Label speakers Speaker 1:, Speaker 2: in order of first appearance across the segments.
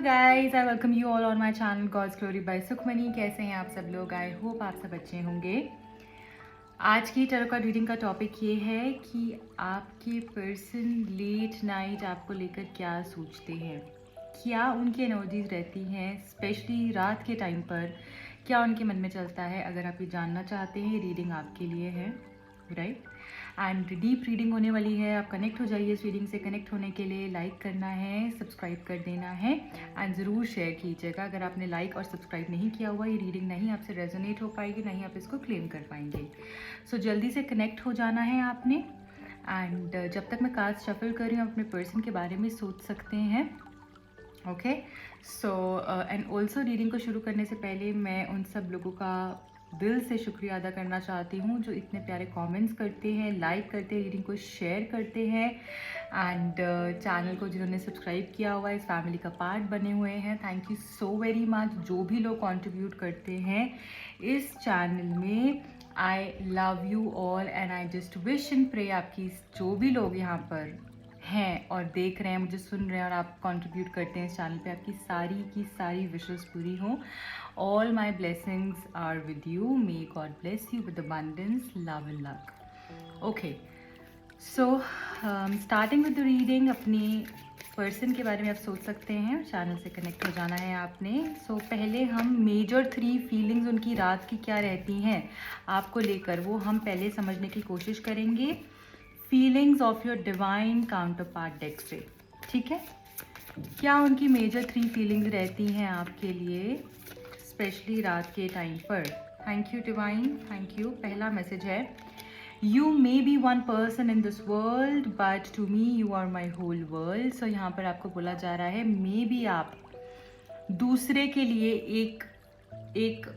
Speaker 1: guys, I welcome you all on my channel God's Glory by Sukhmani. कैसे हैं आप सब लोग? आई होप आप सब अच्छे होंगे। आज की टैरो कार्ड रीडिंग का टॉपिक ये है कि आपके पर्सन लेट नाइट आपको लेकर क्या सोचते हैं, क्या उनकी एनर्जीज रहती हैं, स्पेशली रात के टाइम पर क्या उनके मन में चलता है। अगर आप ये जानना चाहते हैं, रीडिंग आपके लिए है, राइट। एंड डीप रीडिंग होने वाली है। आप कनेक्ट हो जाइए इस रीडिंग से। कनेक्ट होने के लिए लाइक करना है, सब्सक्राइब कर देना है एंड ज़रूर शेयर कीजिएगा। अगर आपने लाइक और सब्सक्राइब नहीं किया हुआ, ये रीडिंग नहीं आपसे रेजोनेट हो पाएगी, नहीं आप इसको क्लेम कर पाएंगे। सो जल्दी से कनेक्ट हो जाना है आपने। एंड जब तक मैं कार्ड शफल कर रही हूँ, अपने पर्सन के बारे में सोच सकते हैं। Okay, so and also reading को शुरू करने से पहले मैं उन सब लोगों का दिल से शुक्रिया अदा करना चाहती हूँ जो इतने प्यारे कमेंट्स करते हैं, लाइक करते हैं, रीडिंग को शेयर करते हैं एंड चैनल को जिन्होंने सब्सक्राइब किया हुआ है, इस फैमिली का पार्ट बने हुए हैं। Thank you so very much. जो भी लोग कंट्रीब्यूट करते हैं इस चैनल में, I love you all and I just wish and pray आपकी जो भी लोग यहाँ पर हैं और देख रहे हैं, मुझे सुन रहे हैं और आप कंट्रीब्यूट करते हैं इस चैनल पे, आपकी सारी की सारी विशेस पूरी हों। All my blessings are with you. May God bless you with abundance, love and luck. Okay, so starting with the reading. अपनी पर्सन के बारे में आप सोच सकते हैं, चैनल से कनेक्ट हो जाना है आपने। सो पहले हम मेजर 3 फीलिंग्स उनकी रात की क्या रहती हैं आपको लेकर, वो हम पहले समझने की कोशिश करेंगे feelings of your divine counter part deck से। ठीक है, क्या उनकी मेजर 3 फीलिंग्स रहती हैं आपके लिए स्पेशली रात के टाइम पर। Thank you divine, thank you. पहला मैसेज है, you may be one person in this world but to me you are my whole world. So यहाँ पर आपको बोला जा रहा है मे बी आप दूसरे के लिए एक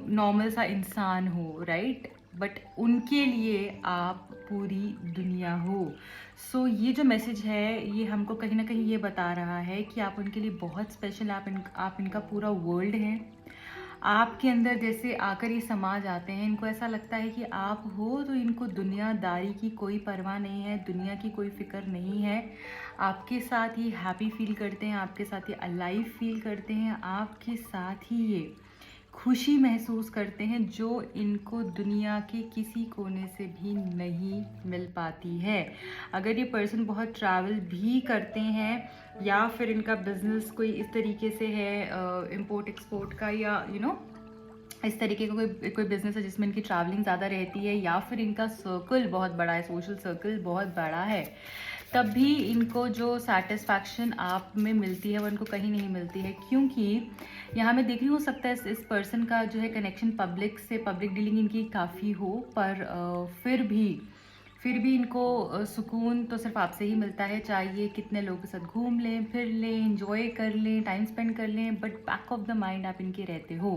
Speaker 1: नॉर्मल सा इंसान हो, राइट, बट उनके लिए आप पूरी दुनिया हो। सो ये जो मैसेज है ये हमको कहीं ना कहीं ये बता रहा है कि आप उनके लिए बहुत स्पेशल, आप इनका पूरा वर्ल्ड हैं। आपके अंदर जैसे आकर ये समा जाते हैं, इनको ऐसा लगता है कि आप हो तो इनको दुनियादारी की कोई परवाह नहीं है, दुनिया की कोई फिक्र नहीं है। आपके साथ ये हैप्पी फील करते हैं, आपके साथ ये अलाइव फील करते हैं, आपके साथ ही ये खुशी महसूस करते हैं जो इनको दुनिया के किसी कोने से भी नहीं मिल पाती है। अगर ये पर्सन बहुत ट्रैवल भी करते हैं या फिर इनका बिजनेस कोई इस तरीके से है, इंपोर्ट एक्सपोर्ट का, या इस तरीके का कोई बिजनेस है जिसमें इनकी ट्रैवलिंग ज़्यादा रहती है, या फिर इनका सर्कल बहुत बड़ा है, सोशल सर्कल बहुत बड़ा है, तब भी इनको जो सेटिस्फैक्शन आप में मिलती है वो इनको कहीं नहीं मिलती है। क्योंकि यहाँ मैं देख रही, हो सकता है इस पर्सन का जो है कनेक्शन पब्लिक से, पब्लिक डीलिंग इनकी काफ़ी हो, पर फिर भी इनको सुकून तो सिर्फ आपसे ही मिलता है। चाहिए कितने लोगों के साथ घूम लें, फिर लें, एंजॉय कर लें, टाइम स्पेंड कर लें, but back of the mind आप इनके रहते हो।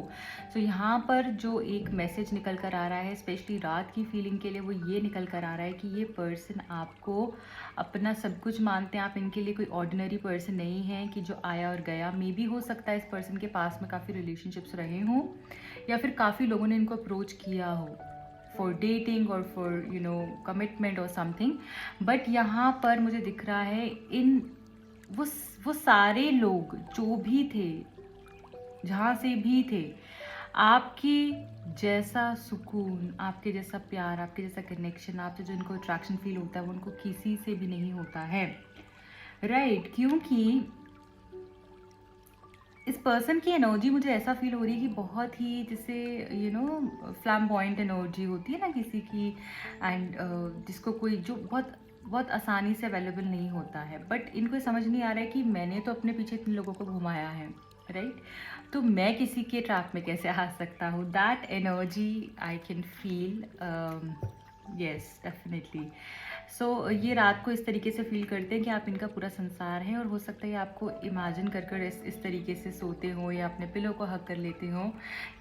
Speaker 1: सो यहाँ पर जो एक मैसेज निकल कर आ रहा है स्पेशली रात की फीलिंग के लिए, वो ये निकल कर आ रहा है कि ये पर्सन आपको अपना सब कुछ मानते हैं। आप इनके लिए कोई ऑर्डिनरी पर्सन नहीं है कि जो आया और गया। मे भी हो सकता है इस पर्सन के पास में काफ़ी रिलेशनशिप्स रहे हों या फिर काफ़ी लोगों ने इनको अप्रोच किया हो फॉर डेटिंग और फॉर कमिटमेंट और समथिंग। बट यहाँ पर मुझे दिख रहा है वो सारे लोग जो भी थे, जहाँ से भी थे, आपके जैसा सुकून, आपके जैसा प्यार, आपके जैसा कनेक्शन, आपसे जो इनको अट्रैक्शन फील होता है वो उनको किसी से भी नहीं होता है, राइट। क्योंकि इस पर्सन की एनर्जी मुझे ऐसा फील हो रही है कि बहुत ही जैसे फ्लैम्बॉयंट एनर्जी होती है ना किसी की, एंड जिसको कोई जो बहुत बहुत आसानी से अवेलेबल नहीं होता है। बट इनको समझ नहीं आ रहा है कि मैंने तो अपने पीछे इतने लोगों को घुमाया है, राइट, तो मैं किसी के ट्रैप में कैसे आ सकता हूँ। That energy I can feel, yes definitely. So ये रात को इस तरीके से फील करते हैं कि आप इनका पूरा संसार है, और हो सकता है आपको इमेजिन कर इस तरीके से सोते हो या अपने पिलो को हक कर लेते हो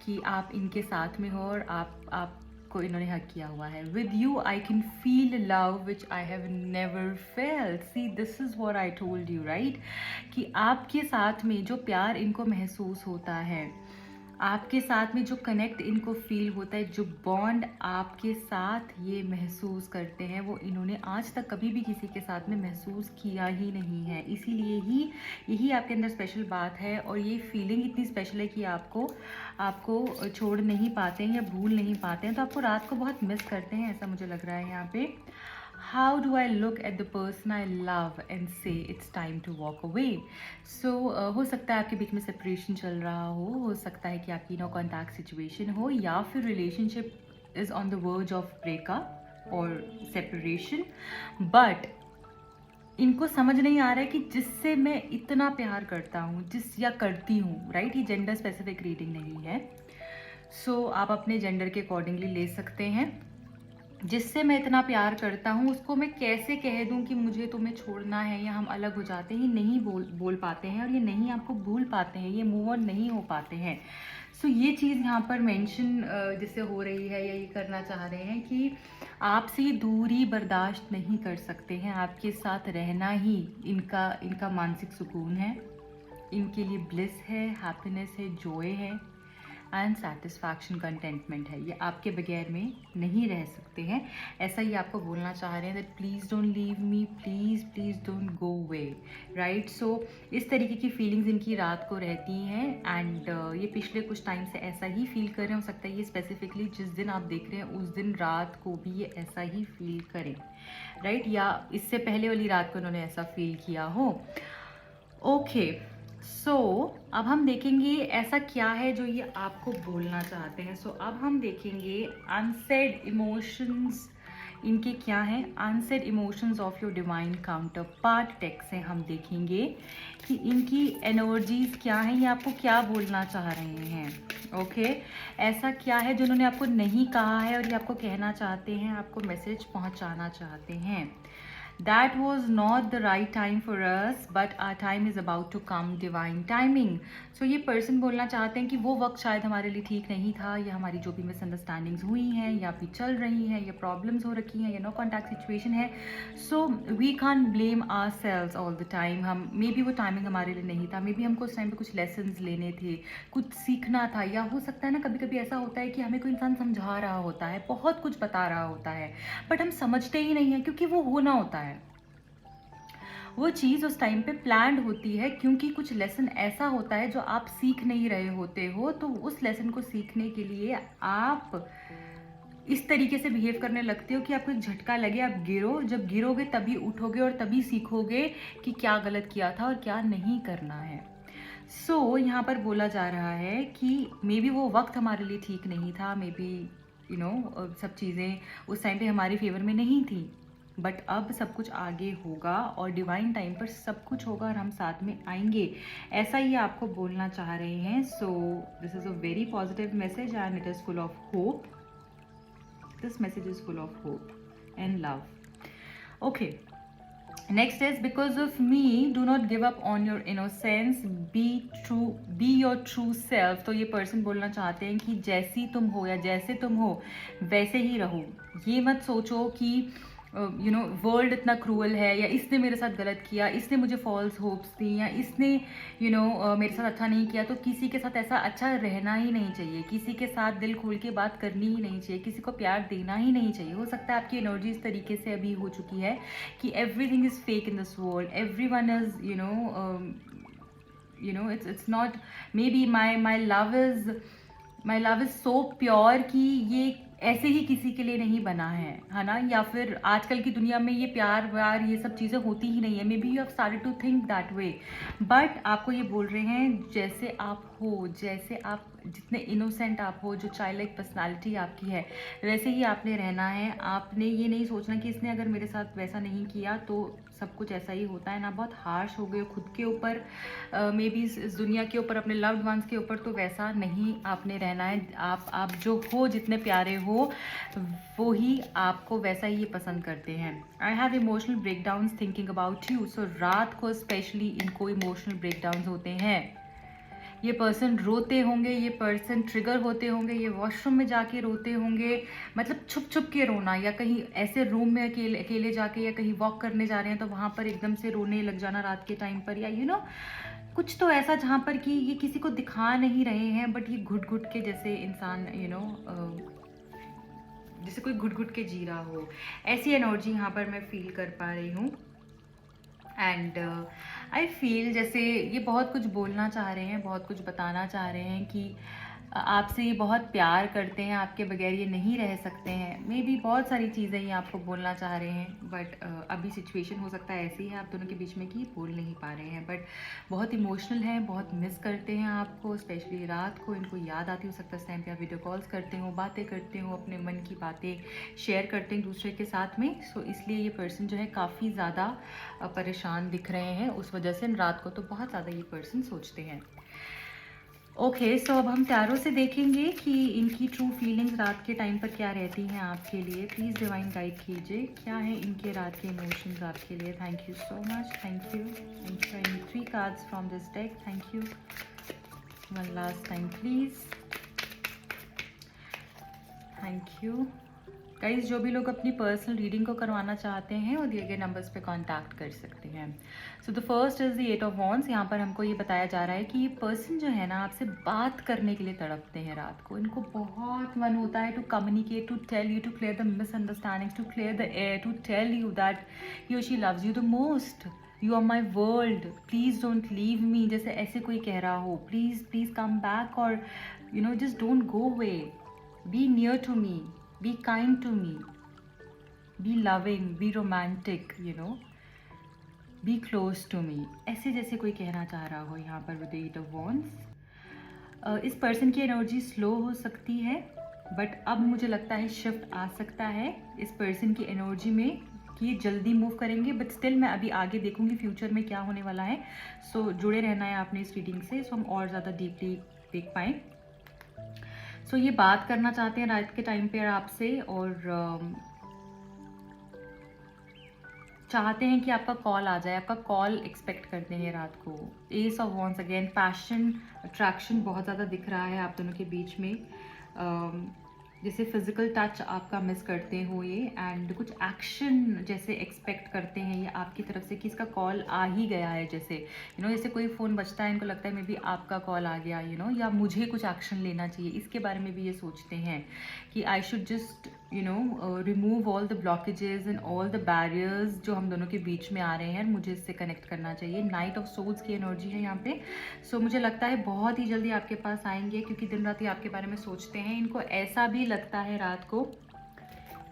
Speaker 1: कि आप इनके साथ में हो और आपको इन्होंने हक किया हुआ है। With you I can feel love which I have never felt. See this is what I told you, right, कि आपके साथ में जो प्यार इनको महसूस होता है, आपके साथ में जो कनेक्ट इनको फील होता है, जो बॉन्ड आपके साथ ये महसूस करते हैं, वो इन्होंने आज तक कभी भी किसी के साथ में महसूस किया ही नहीं है। इसीलिए ही यही आपके अंदर स्पेशल बात है, और ये फीलिंग इतनी स्पेशल है कि आपको आपको छोड़ नहीं पाते हैं या भूल नहीं पाते हैं, तो आपको रात को बहुत मिस करते हैं, ऐसा मुझे लग रहा है यहाँ पे। How do I look at the person I love and say it's time to walk away? So हो सकता है आपके बीच में सेपरेशन चल रहा हो सकता है कि आपकी नो कॉन्टैक्ट सिचुएशन हो, या फिर relationship is on the verge of breakup और सेपरेशन, बट इनको समझ नहीं आ रहा है कि जिससे मैं इतना प्यार करता हूँ, जिस या करती हूँ, राइट, ये जेंडर स्पेसिफिक रीडिंग नहीं है। सो आप अपने जेंडर के अकॉर्डिंगली ले सकते हैं। जिससे मैं इतना प्यार करता हूँ उसको मैं कैसे कह दूँ कि मुझे तुम्हें छोड़ना है या हम अलग हो जाते हैं, ये नहीं बोल पाते हैं, और ये नहीं आपको भूल पाते हैं, ये मूव ऑन नहीं हो पाते हैं। सो ये चीज़ यहाँ पर मेंशन जिससे हो रही है, या ये करना चाह रहे हैं कि आपसे दूरी बर्दाश्त नहीं कर सकते हैं, आपके साथ रहना ही इनका मानसिक सुकून है, इनके लिए ब्लिस है, हैप्पीनेस है, जॉय है एंड सेटिस्फैक्शन, कंटेंटमेंट है। ये आपके बगैर में नहीं रह सकते हैं, ऐसा ही आपको बोलना चाह रहे हैं that please don't leave me, please please don't go away, right. So इस तरीके की फीलिंग्स इनकी रात को रहती हैं, एंड ये पिछले कुछ टाइम से ऐसा ही फील कर रहे हैं। हो सकता है ये स्पेसिफिकली जिस दिन आप देख रहे हैं उस दिन रात को भी ये ऐसा ही फील करें, राइट, या इससे पहले वाली रात को उन्होंने ऐसा फील किया हो। ओके, सो अब हम देखेंगे ऐसा क्या है जो ये आपको बोलना चाहते हैं। सो अब हम देखेंगे अनसेड इमोशंस इनके क्या हैं, unsaid emotions of your divine counter part text से हम देखेंगे कि इनकी एनर्जीज क्या हैं, ये आपको क्या बोलना चाह रहे हैं। ओके, ऐसा क्या है जो उन्होंने आपको नहीं कहा है और ये आपको कहना चाहते हैं, आपको मैसेज पहुंचाना चाहते हैं। That was not the right time for us, but our time is about to come, divine timing. So ये पर्सन बोलना चाहते हैं कि वो वक्त शायद हमारे लिए ठीक नहीं था, या हमारी जो भी मिसअंडरस्टैंडिंग्स हुई हैं या फिर चल रही हैं या प्रॉब्लम्स हो रखी हैं या नो कॉन्टैक्ट सिचुएशन है, so we can't blame ourselves all the time. हम मे बी वो टाइमिंग हमारे लिए नहीं था, मे बी हमको उस टाइम पे कुछ लेसन्स लेने थे, कुछ सीखना था, या हो सकता है ना कभी कभी ऐसा होता है कि हमें कोई इंसान समझा रहा होता है, बहुत कुछ बता रहा होता है, बट हम समझते ही नहीं हैं क्योंकि वो होना होता है, वो चीज़ उस टाइम पे प्लान्ड होती है, क्योंकि कुछ लेसन ऐसा होता है जो आप सीख नहीं रहे होते हो, तो उस लेसन को सीखने के लिए आप इस तरीके से बिहेव करने लगते हो कि आपको एक झटका लगे, आप गिरो, जब गिरोगे तभी उठोगे और तभी सीखोगे कि क्या गलत किया था और क्या नहीं करना है। सो यहाँ पर बोला जा रहा है कि मे बी वो वक्त हमारे लिए ठीक नहीं था, मे बी सब चीज़ें उस टाइम पे हमारी फेवर में नहीं थी, बट अब सब कुछ आगे होगा और डिवाइन टाइम पर सब कुछ होगा और हम साथ में आएंगे, ऐसा ही आपको बोलना चाह रहे हैं। So this is a very positive message and it is full of hope. This message is full of hope and love. Okay, next is because of me do not give up on your innocence, be your true self. तो ये person बोलना चाहते हैं कि जैसी तुम हो या जैसे तुम हो वैसे ही रहो। ये मत सोचो कि वर्ल्ड इतना क्रूअल है, या इसने मेरे साथ गलत किया, इसने मुझे फॉल्स होप्स दी, या इसने मेरे साथ अच्छा नहीं किया, तो किसी के साथ ऐसा अच्छा रहना ही नहीं चाहिए, किसी के साथ दिल खोल के बात करनी ही नहीं चाहिए, किसी को प्यार देना ही नहीं चाहिए। हो सकता है आपकी एनर्जी इस तरीके से अभी हो चुकी है कि everything is fake in this world, everyone is it's not, maybe my love is so pure कि ये ऐसे ही किसी के लिए नहीं बना है ना, या फिर आजकल की दुनिया में ये प्यार व्यार ये सब चीज़ें होती ही नहीं है। Maybe you have started to think that way, but आपको ये बोल रहे हैं जैसे आप हो, जैसे आप जितने इनोसेंट आप हो, जो चाइल्ड लाइक पर्सनैलिटी आपकी है, वैसे ही आपने रहना है। आपने ये नहीं सोचना कि इसने अगर मेरे साथ वैसा नहीं किया तो सब कुछ ऐसा ही होता है ना, बहुत हार्श हो गए खुद के ऊपर, मे बी इस दुनिया के ऊपर, अपने लव्ड वंस के ऊपर, तो वैसा नहीं आपने रहना है। आप जो हो, जितने प्यारे हो, वो ही आपको वैसा ही पसंद करते हैं। I have emotional breakdowns thinking about you. So रात को स्पेशली इनको इमोशनल ब्रेकडाउन्स होते हैं, ये पर्सन रोते होंगे, ये पर्सन ट्रिगर होते होंगे, ये वॉशरूम में जाके रोते होंगे, मतलब छुप छुप के रोना, या कहीं ऐसे रूम में अकेले जाके, या कहीं वॉक करने जा रहे हैं तो वहाँ पर एकदम से रोने लग जाना रात के टाइम पर, या कुछ तो ऐसा जहाँ पर कि ये किसी को दिखा नहीं रहे हैं, बट ये घुट घुट के जैसे इंसान जैसे कोई घुट घुट के जी रहा हो, ऐसी एनर्जी यहाँ पर मैं फील कर पा रही हूँ। एंड आई फील जैसे ये बहुत कुछ बोलना चाह रहे हैं, बहुत कुछ बताना चाह रहे हैं कि आपसे ये बहुत प्यार करते हैं, आपके बगैर ये नहीं रह सकते हैं। मे बी बहुत सारी चीज़ें ये आपको बोलना चाह रहे हैं, बट अभी सिचुएशन हो सकता है ऐसी है आप दोनों के बीच में कि बोल नहीं पा रहे हैं, बट बहुत इमोशनल हैं, बहुत मिस करते हैं आपको, स्पेशली रात को इनको याद आती हो सकता है। इस टाइम पे आप वीडियो कॉल्स करते हो, बातें करते हो, अपने मन की बातें शेयर करते हैं दूसरे के साथ में। सो इसलिए ये पर्सन जो है काफ़ी ज़्यादा परेशान दिख रहे हैं, उस वजह से रात को तो बहुत ज़्यादा ये पर्सन सोचते हैं। ओके, सो अब हम टैरो से देखेंगे कि इनकी ट्रू फीलिंग्स रात के टाइम पर क्या रहती हैं आपके लिए। प्लीज़ डिवाइन गाइड कीजिए, क्या है इनके रात के इमोशंस आपके लिए। Thank you so much, thank you. I need 3 cards from this deck, thank you. One last time please, thank you. Guys, जो भी लोग अपनी पर्सनल रीडिंग को करवाना चाहते हैं वो दिए गए नंबर्स पे कांटेक्ट कर सकते हैं। So the first is the 8 of wands. यहाँ पर हमको ये बताया जा रहा है कि ये पर्सन जो है ना आपसे बात करने के लिए तड़पते हैं रात को। इनको बहुत मन होता है to communicate, to tell you, to clear the misunderstandings, to clear the air, to tell you that he और she loves you the most, you are my world, please don't leave me, जैसे ऐसे कोई कह रहा हो, please please come back, और just don't go away, be near to me, be kind to me, be loving, be romantic, be close to me, ऐसे जैसे कोई कहना चाह रहा हो यहाँ पर विद 8 ऑफ वॉन्ड्स। इस पर्सन की एनर्जी स्लो हो सकती है, बट अब मुझे लगता है शिफ्ट आ सकता है इस पर्सन की एनर्जी में कि ये जल्दी मूव करेंगे, बट स्टिल मैं अभी आगे देखूंगी फ्यूचर में क्या होने वाला है। सो जुड़े रहना है आपने इस रीडिंग से, सो हम और ज़्यादा डीपली देख पाएँ। सो ये बात करना चाहते हैं रात के टाइम पे आपसे, और चाहते हैं कि आपका कॉल आ जाए, आपका कॉल एक्सपेक्ट करते हैं रात को। S of wands again, passion, attraction बहुत ज़्यादा दिख रहा है आप दोनों के बीच में। जैसे फिजिकल टच आपका मिस करते हो ये, एंड कुछ एक्शन जैसे एक्सपेक्ट करते हैं ये आपकी तरफ से कि इसका कॉल आ ही गया है। जैसे जैसे कोई फ़ोन बजता है, इनको लगता है मे बी आपका कॉल आ गया, या मुझे कुछ एक्शन लेना चाहिए, इसके बारे में भी ये सोचते हैं कि I should just remove all the blockages and all the barriers जो हम दोनों के बीच में आ रहे हैं, मुझे इससे कनेक्ट करना चाहिए। नाइट ऑफ सोल्स की एनर्जी है यहाँ पे। सो मुझे लगता है बहुत ही जल्दी आपके पास आएंगे, क्योंकि दिन रात ये आपके बारे में सोचते हैं। इनको ऐसा भी लगता है रात को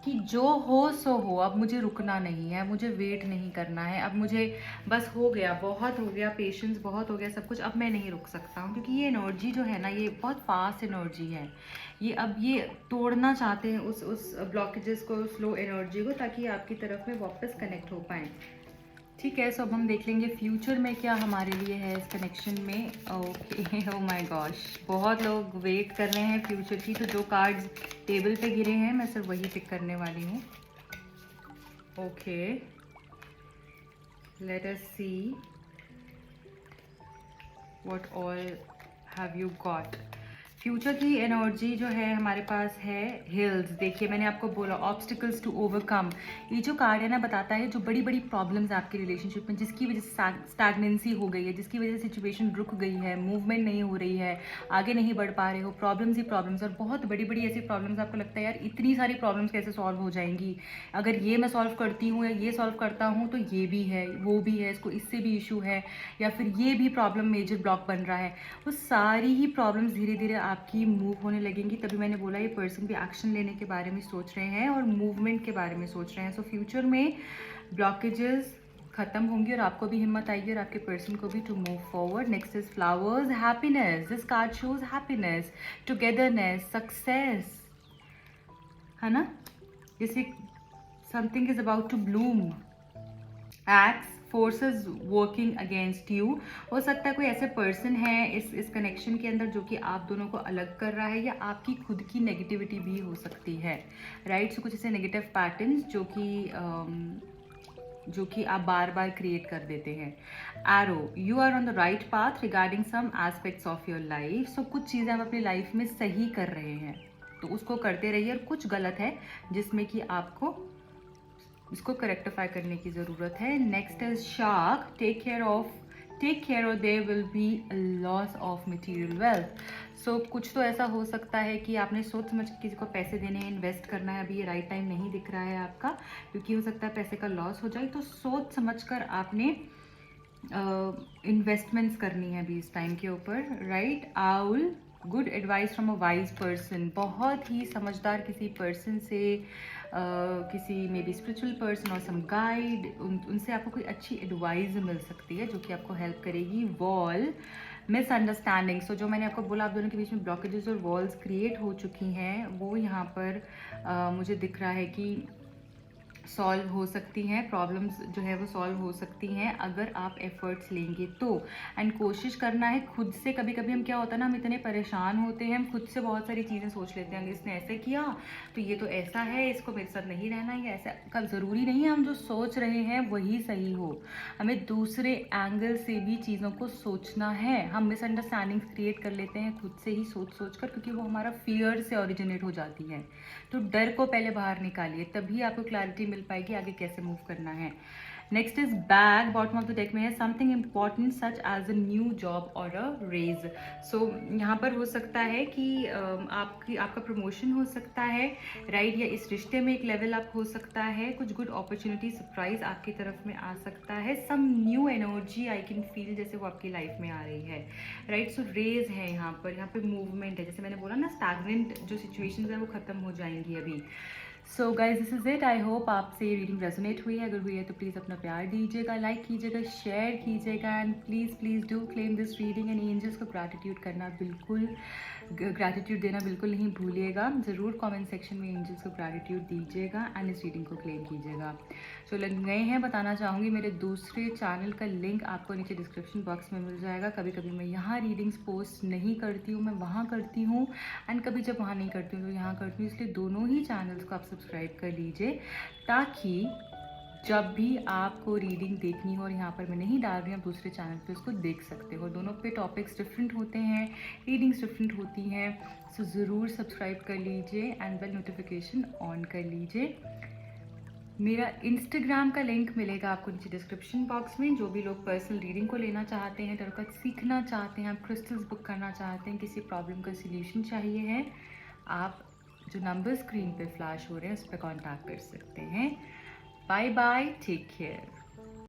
Speaker 1: कि जो हो सो हो, अब मुझे रुकना नहीं है, मुझे वेट नहीं करना है, अब मुझे बस हो गया, बहुत हो गया, पेशेंस बहुत हो गया, सब कुछ, अब मैं नहीं रुक सकता हूँ। क्योंकि ये एनर्जी जो है ना, ये बहुत फास्ट एनर्जी है। ये अब ये तोड़ना चाहते हैं उस ब्लॉकेजेस को, स्लो एनर्जी को, ताकि आपकी तरफ में वापस कनेक्ट हो पाएँ। ठीक है, सो अब हम देख लेंगे फ्यूचर में क्या हमारे लिए है इस कनेक्शन में। ओके, ओ माय गॉश, बहुत लोग वेट कर रहे हैं फ्यूचर की, तो जो कार्ड्स टेबल पे गिरे हैं मैं सिर्फ वही पिक करने वाली हूँ। Okay, let us see what all have you got. Future की एनर्जी जो है हमारे पास है हिल्स। देखिए, मैंने आपको बोला ऑब्स्टिकल्स टू ओवरकम। ये जो कार्ड है ना, बताता है जो बड़ी बड़ी प्रॉब्लम्स आपके रिलेशनशिप में, जिसकी वजह से स्टैग्नेंसी हो गई है, जिसकी वजह से सिचुएशन रुक गई है, मूवमेंट नहीं हो रही है, आगे नहीं बढ़ पा रहे हो, प्रॉब्लम्स ही प्रॉब्लम्स, और बहुत बड़ी बड़ी ऐसी प्रॉब्लम्स आपको लगता है यार इतनी सारी प्रॉब्लम्स कैसे सॉल्व हो जाएंगी, अगर ये मैं सॉल्व करती हूँ या ये सॉल्व करता हूँ तो ये भी है, वो भी है, इसको इससे भी इशू है, या फिर ये भी प्रॉब्लम मेजर ब्लॉक बन रहा है। वो सारी ही प्रॉब्लम्स धीरे धीरे आपकी मूव होने लगेंगी। तभी मैंने बोला ये पर्सन भी एक्शन लेने के बारे में सोच रहे हैं और मूवमेंट के बारे में सोच रहे हैं। सो फ्यूचर में ब्लॉकेजेस खत्म होंगी और आपको भी हिम्मत आएगी और आपके पर्सन को भी to move forward. Next is flowers, happiness. This card shows happiness, togetherness, success, है ना, जैसे something is about to bloom. Ex, forces working against you. हो सकता है कोई ऐसे पर्सन है इस कनेक्शन के अंदर जो कि आप दोनों को अलग कर रहा है, या आपकी खुद की नेगेटिविटी भी हो सकती है, राइट। सो कुछ ऐसे नेगेटिव पैटर्न्स जो कि आप बार बार क्रिएट कर देते हैं। Arrow, you are on the right path regarding some aspects of your life. So कुछ चीज़ें आप अपनी लाइफ में सही कर रहे हैं तो उसको करते रहिए, और कुछ गलत है जिसमें कि आपको इसको करेक्टिफाई करने की ज़रूरत है। Next is shark, take care of take care और there will be loss of material wealth. So कुछ तो ऐसा हो सकता है कि आपने सोच समझ के किसी को पैसे देने हैं, इन्वेस्ट करना है, अभी ये राइट टाइम नहीं दिख रहा है आपका, क्योंकि हो सकता है पैसे का लॉस हो जाए। तो सोच समझ कर आपने इन्वेस्टमेंट्स करनी है अभी इस टाइम के ऊपर, right. Owl, good advice from a wise person, बहुत ही समझदार किसी पर्सन से, किसी मे बी स्पिरिचुअल पर्सन और सम गाइड, उनसे आपको कोई अच्छी एडवाइस मिल सकती है जो कि आपको हेल्प करेगी। वॉल, मिसअंडरस्टैंडिंग, सो जो मैंने आपको बोला आप दोनों के बीच में ब्लॉकेजेस और वॉल्स क्रिएट हो चुकी हैं, वो यहाँ पर मुझे दिख रहा है कि सॉल्व हो सकती हैं, प्रॉब्लम्स जो है वो सॉल्व हो सकती हैं अगर आप एफर्ट्स लेंगे तो। एंड कोशिश करना है खुद से। कभी कभी हम क्या होता है ना, हम इतने परेशान होते हैं, हम खुद से बहुत सारी चीज़ें सोच लेते हैं, अगर इसने ऐसे किया तो ये तो ऐसा है, इसको मेरे साथ नहीं रहना, ये ऐसा। कब ज़रूरी नहीं है हम जो सोच रहे हैं वही सही हो, हमें दूसरे एंगल से भी चीज़ों को सोचना है। हम मिसअंडरस्टैंडिंग्स क्रिएट कर लेते हैं खुद से ही सोच कर, क्योंकि वो हमारा फियर से ओरिजिनेट हो जाती है। तो डर को पहले बाहर निकालिए, तभी आपको क्लैरिटी मिल पाएगी आगे कैसे मूव करना है। Next is back, bottom of the deck में है something important such as a new job और अ रेज। सो यहाँ पर हो सकता है कि आपका प्रमोशन हो सकता है, राइट, या इस रिश्ते में एक लेवल अप हो सकता है, कुछ गुड अपॉर्चुनिटी सरप्राइज आपकी तरफ में आ सकता है, some new energy I can feel जैसे वो आपकी लाइफ में आ रही है, राइट। सो रेज है यहाँ पे मूवमेंट है, जैसे मैंने बोला ना, स्टैग्नेंट जो सिचुएशंस है वो खत्म हो जाएंगी अभी। So guys this is it. I hope आपसे ये रीडिंग रेजोनेट हुई है, अगर हुई है तो प्लीज़ अपना प्यार दीजिएगा, लाइक कीजिएगा, शेयर कीजिएगा, and please please do claim this reading. And angels को ग्रैटिट्यूड करना बिल्कुल, ग्रैटिट्यूड देना बिल्कुल नहीं भूलिएगा। ज़रूर कमेंट सेक्शन में एंजल्स को ग्रैटिट्यूड दीजिएगा एंड इस रीडिंग को क्लेम कीजिएगा। जो लोग नए हैं, बताना चाहूँगी मेरे दूसरे चैनल का लिंक आपको नीचे डिस्क्रिप्शन बॉक्स में मिल जाएगा। कभी कभी मैं यहाँ रीडिंग्स पोस्ट नहीं करती हूँ, मैं वहाँ करती हूँ, एंड कभी जब वहाँ नहीं करती हूँ तो यहाँ करती हूँ, इसलिए दोनों ही चैनल्स को आप सब्सक्राइब कर लीजिए, ताकि जब भी आपको रीडिंग देखनी हो और यहाँ पर मैं नहीं डाल रही हूँ, आप दूसरे चैनल पे उसको देख सकते हो। दोनों पे टॉपिक्स डिफरेंट होते हैं, रीडिंग्स डिफरेंट होती हैं, सो ज़रूर सब्सक्राइब कर लीजिए एंड बेल नोटिफिकेशन ऑन कर लीजिए। मेरा इंस्टाग्राम का लिंक मिलेगा आपको नीचे डिस्क्रिप्शन बॉक्स में। जो भी लोग पर्सनल रीडिंग को लेना चाहते हैं, टैरो कार्ड सीखना चाहते हैं, आप क्रिस्टल्स बुक करना चाहते हैं, किसी प्रॉब्लम का सल्यूशन चाहिए है, आप जो नंबर स्क्रीन पे फ्लैश हो रहे हैं उस पर कॉन्टैक्ट कर सकते हैं। Bye bye, take care.